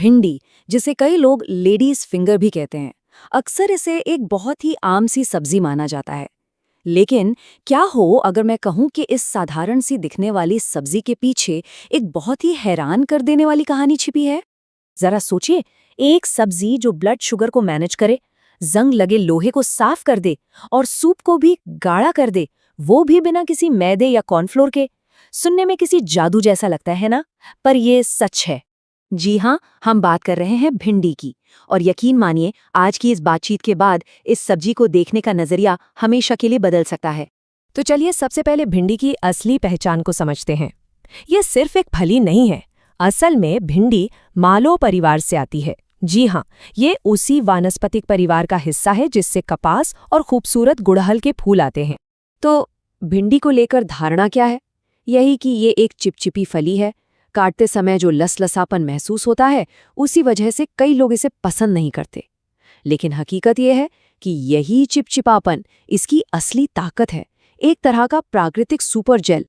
भिंडी, जिसे कई लोग लेडीज फिंगर भी कहते हैं, अक्सर इसे एक बहुत ही आम सी सब्जी माना जाता है। लेकिन क्या हो अगर मैं कहूं कि इस साधारण सी दिखने वाली सब्जी के पीछे एक बहुत ही हैरान कर देने वाली कहानी छिपी है? जरा सोचिए, एक सब्जी जो ब्लड शुगर को मैनेज करे, जंग लगे लोहे को साफ कर दे और सूप को भी गाढ़ा कर दे, वो भी बिना किसी मैदे या कॉर्नफ्लोर के। सुनने में किसी जादू जैसा लगता है ना? पर ये सच है। जी हाँ, हम बात कर रहे हैं भिंडी की। और यकीन मानिए, आज की इस बातचीत के बाद इस सब्जी को देखने का नजरिया हमेशा के लिए बदल सकता है। तो चलिए सबसे पहले भिंडी की असली पहचान को समझते हैं। ये सिर्फ एक फली नहीं है। असल में भिंडी मालो परिवार से आती है। जी हाँ, ये उसी वानस्पतिक परिवार का हिस्सा है जिससे कपास और खूबसूरत गुड़हल के फूल आते हैं। तो भिंडी को लेकर धारणा क्या है? यही कि ये एक चिपचिपी फली है। काटते समय जो लसलसापन महसूस होता है, उसी वजह से कई लोग इसे पसंद नहीं करते। लेकिन हकीकत यह है कि यही चिपचिपापन इसकी असली ताकत है, एक तरह का प्राकृतिक सुपर जेल।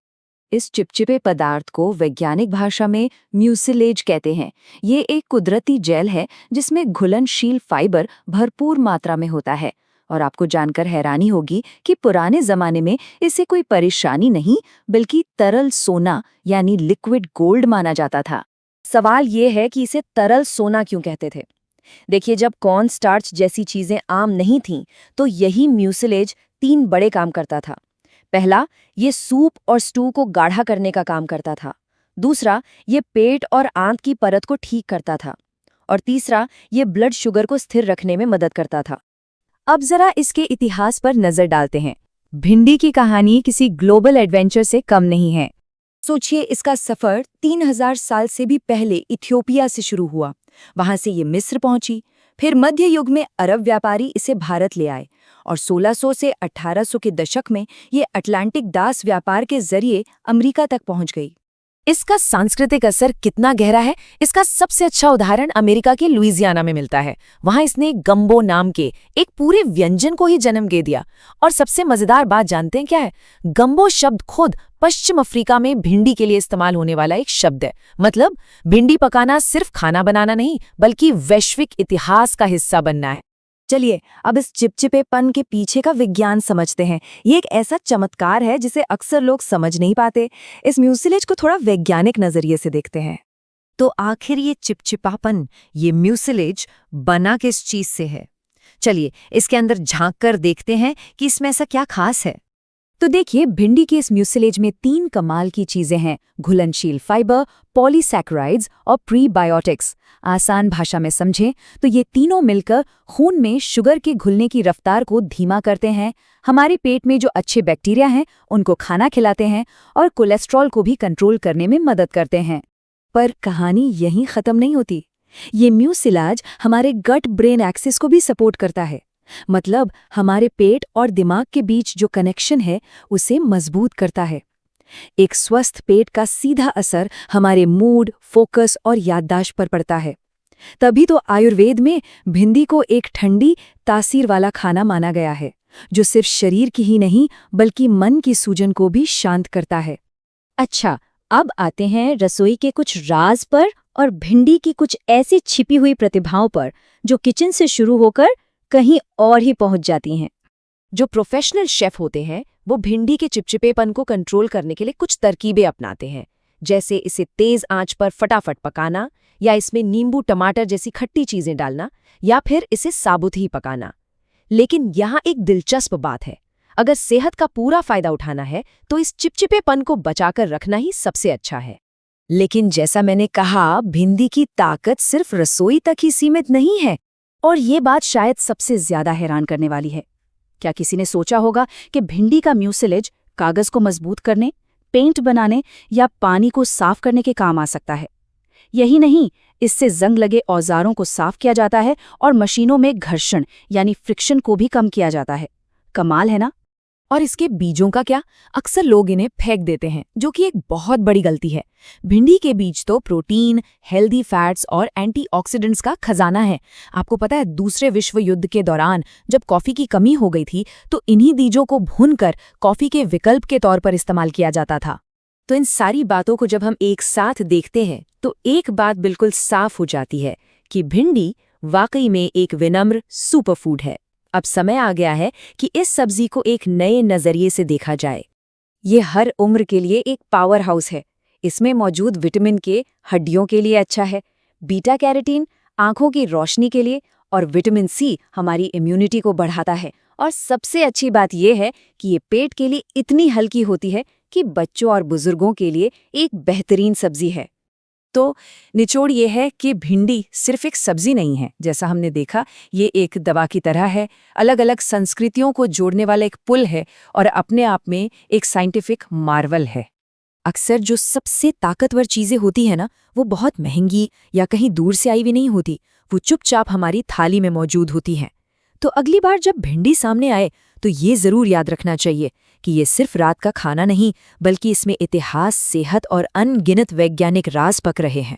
इस चिपचिपे पदार्थ को वैज्ञानिक भाषा में म्यूसिलेज कहते हैं। ये एक कुदरती जेल है जिसमें घुलनशील फाइबर भरपूर मात्रा में होता है। और आपको जानकर हैरानी होगी कि पुराने जमाने में इसे कोई परेशानी नहीं, बल्कि तरल सोना यानी लिक्विड गोल्ड माना जाता था। सवाल ये है कि इसे तरल सोना क्यों कहते थे? देखिए, जब कॉर्न स्टार्च जैसी चीजें आम नहीं थीं, तो यही म्यूसिलेज 3 बड़े काम करता था। पहला, ये सूप और स्टू को गाढ़ा करने का काम करता था। दूसरा, ये पेट और आंत की परत को ठीक करता था। और तीसरा, ये ब्लड शुगर को स्थिर रखने में मदद करता था। अब जरा इसके इतिहास पर नजर डालते हैं। भिंडी की कहानी किसी ग्लोबल एडवेंचर से कम नहीं है। सोचिए, इसका सफर 3000 साल से भी पहले इथियोपिया से शुरू हुआ। वहां से ये मिस्र पहुंची। फिर मध्य युग में अरब व्यापारी इसे भारत ले आए और 1600 से 1800 के दशक में ये अटलांटिक दास व्यापार के जरिए अमेरिका तक पहुंच गई। इसका सांस्कृतिक असर कितना गहरा है, इसका सबसे अच्छा उदाहरण अमेरिका के लुइसियाना में मिलता है। वहां इसने गम्बो नाम के एक पूरे व्यंजन को ही जन्म दे दिया। और सबसे मजेदार बात जानते हैं क्या है? गम्बो शब्द खुद पश्चिम अफ्रीका में भिंडी के लिए इस्तेमाल होने वाला एक शब्द है। मतलब भिंडी पकाना सिर्फ खाना बनाना नहीं, बल्कि वैश्विक इतिहास का हिस्सा बनना है। चलिए, अब इस चिपचिपेपन के पीछे का विज्ञान समझते हैं। ये एक ऐसा चमत्कार है जिसे अक्सर लोग समझ नहीं पाते। इस म्यूसिलेज को थोड़ा वैज्ञानिक नजरिए से देखते हैं। तो आखिर ये चिपचिपापन, ये म्यूसिलेज बना किस चीज से है? चलिए, इसके अंदर झांक कर देखते हैं कि इसमें ऐसा क्या खास है। तो देखिए, भिंडी के इस म्यूसिलेज में 3 कमाल की चीजें हैं: घुलनशील फाइबर, पॉलीसैकेराइड्स और प्रीबायोटिक्स। आसान भाषा में समझें तो ये तीनों मिलकर खून में शुगर के घुलने की रफ्तार को धीमा करते हैं, हमारे पेट में जो अच्छे बैक्टीरिया हैं उनको खाना खिलाते हैं और कोलेस्ट्रॉल को भी कंट्रोल करने में मदद करते हैं। पर कहानी यहीं खत्म नहीं होती। ये म्यूसिलेज हमारे गट ब्रेन एक्सिस को भी सपोर्ट करता है। मतलब हमारे पेट और दिमाग के बीच जो कनेक्शन है उसे मजबूत करता है। एक स्वस्थ पेट का सीधा असर हमारे मूड, फोकस और याददाश्त पर पड़ता है। तभी तो आयुर्वेद में भिंडी को एक ठंडी तासीर वाला खाना माना गया है, जो सिर्फ शरीर की ही नहीं बल्कि मन की सूजन को भी शांत करता है। अच्छा, अब आते हैं रसोई के कुछ राज पर और भिंडी की कुछ ऐसी छिपी हुई प्रतिभाओं पर जो किचन से शुरू होकर कहीं और ही पहुंच जाती हैं। जो प्रोफेशनल शेफ होते हैं वो भिंडी के चिपचिपेपन को कंट्रोल करने के लिए कुछ तरकीबें अपनाते हैं, जैसे इसे तेज आंच पर फटाफट पकाना, या इसमें नींबू टमाटर जैसी खट्टी चीजें डालना, या फिर इसे साबुत ही पकाना। लेकिन यहाँ एक दिलचस्प बात है, अगर सेहत का पूरा फायदा उठाना है तो इस चिपचिपेपन को बचाकर रखना ही सबसे अच्छा है। लेकिन जैसा मैंने कहा, भिंडी की ताकत सिर्फ रसोई तक ही सीमित नहीं है। और ये बात शायद सबसे ज्यादा हैरान करने वाली है। क्या किसी ने सोचा होगा कि भिंडी का म्यूसिलेज कागज को मजबूत करने, पेंट बनाने या पानी को साफ करने के काम आ सकता है? यही नहीं, इससे जंग लगे औजारों को साफ किया जाता है और मशीनों में घर्षण यानी फ्रिक्शन को भी कम किया जाता है। कमाल है ना? और इसके बीजों का क्या? अक्सर लोग इन्हें फेंक देते हैं, जो कि एक बहुत बड़ी गलती है। भिंडी के बीज तो प्रोटीन, हेल्दी फैट्स और एंटीऑक्सीडेंट्स का खजाना है। आपको पता है, दूसरे विश्व युद्ध के दौरान जब कॉफी की कमी हो गई थी तो इन्हीं बीजों को भूनकर कॉफी के विकल्प के तौर पर इस्तेमाल किया जाता था। तो इन सारी बातों को जब हम एक साथ देखते हैं तो एक बात बिल्कुल साफ हो जाती है कि भिंडी वाकई में एक विनम्र सुपरफूड है। अब समय आ गया है कि इस सब्जी को एक नए नजरिए से देखा जाए। ये हर उम्र के लिए एक पावर हाउस है। इसमें मौजूद विटामिन के हड्डियों के लिए अच्छा है, बीटा कैरोटीन आंखों की रोशनी के लिए, और विटामिन सी हमारी इम्यूनिटी को बढ़ाता है। और सबसे अच्छी बात यह है कि ये पेट के लिए इतनी हल्की होती है कि बच्चों और बुजुर्गों के लिए एक बेहतरीन सब्जी है। तो निचोड़ ये है कि भिंडी सिर्फ एक सब्जी नहीं है, जैसा हमने देखा, ये एक दवा की तरह है, अलग अलग संस्कृतियों को जोड़ने वाला एक पुल है और अपने आप में एक साइंटिफिक मार्वल है। अक्सर जो सबसे ताकतवर चीजें होती है ना, वो बहुत महंगी या कहीं दूर से आई हुई नहीं होती, वो चुपचाप हमारी थाली में मौजूद होती हैं। तो अगली बार जब भिंडी सामने आए तो ये जरूर याद रखना चाहिए कि ये सिर्फ रात का खाना नहीं, बल्कि इसमें इतिहास, सेहत और अनगिनत वैज्ञानिक राज पक रहे हैं।